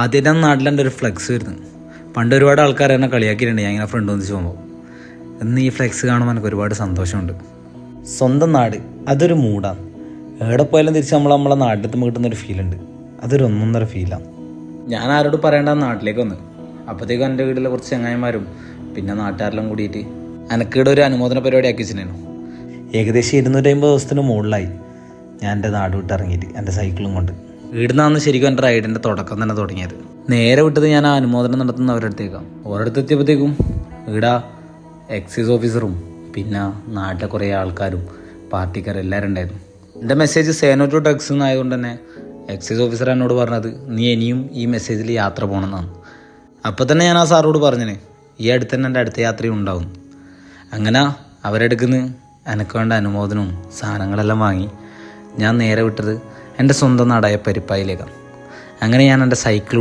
ആദ്യമായിട്ടാണ് നാട്ടിലെൻ്റെ ഒരു ഫ്ലെക്സ് വരുന്നത്. പണ്ട് ഒരുപാട് ആൾക്കാർ എന്നെ കളിയാക്കിയിട്ടുണ്ട് ഞാൻ ഇങ്ങനെ ഫ്രണ്ട് ഒന്നിച്ച് പോകുമ്പോൾ. ഇന്ന് ഈ ഫ്ലെക്സ് കാണുമ്പോൾ എനിക്ക് ഒരുപാട് സന്തോഷമുണ്ട്. സ്വന്തം നാട് അതൊരു മൂടാണ്. എവിടെ പോയാലും തിരിച്ച് നമ്മളെ നാട്ടിലെത്തുമ്പോൾ കിട്ടുന്നൊരു ഫീലുണ്ട്. അതൊരു ഒന്നൊന്നര ഫീലാണ്. ഞാൻ ആരോട് പറയേണ്ട നാട്ടിലേക്ക് വന്ന് അപ്പോഴത്തേക്കും എൻ്റെ വീട്ടിലെ കുറച്ച് ചങ്ങായിമാരും പിന്നെ നാട്ടുകാരെല്ലാം കൂടിയിട്ട് എനിക്കിവിടെ ഒരു അനുമോദന പരിപാടി ആക്കി വെച്ചിട്ടുണ്ടായിരുന്നു. ഏകദേശം 250 ദിവസത്തിന് മുകളിലായി ഞാൻ എൻ്റെ നാട് വിട്ട് ഇറങ്ങിയിട്ട് എൻ്റെ സൈക്കിളും കൊണ്ട്. ഇവിടുന്നാണ് ശരിക്കും എൻ്റെ റൈഡിൻ്റെ തുടക്കം തന്നെ തുടങ്ങിയത്. നേരെ വിട്ടത് ഞാൻ ആ അനുമോദനം നടത്തുന്നവരുടെ അടുത്തേക്കാണ്. ഓരോരുത്തർ എത്തിയപ്പോഴത്തേക്കും ഇവിടെ എക്സൈസ് ഓഫീസറും പിന്നെ നാട്ടിലെ കുറേ ആൾക്കാരും പാർട്ടിക്കാരും എല്ലാവരും ഉണ്ടായിരുന്നു. എൻ്റെ മെസ്സേജ് സേനോ ടു ഡ്രഗ്സ് എന്നായതുകൊണ്ട് തന്നെ എക്സൈസ് ഓഫീസർ എന്നോട് പറഞ്ഞത് നീ ഇനിയും ഈ മെസ്സേജിൽ യാത്ര പോകണമെന്നാണ്. അപ്പോൾ തന്നെ ഞാൻ ആ സാറോട് പറഞ്ഞിന് ഈ അടുത്ത് തന്നെ എൻ്റെ അടുത്ത യാത്രയും ഉണ്ടാവും. അങ്ങനെ അവരെടുക്കുന്ന എനിക്ക് വേണ്ട അനുമോദനവും സാധനങ്ങളെല്ലാം വാങ്ങി ഞാൻ നേരെ വിട്ടത് എൻ്റെ സ്വന്തം നാടായ പരിപ്പായിലേക്കാണ്. അങ്ങനെ ഞാൻ എൻ്റെ സൈക്കിൾ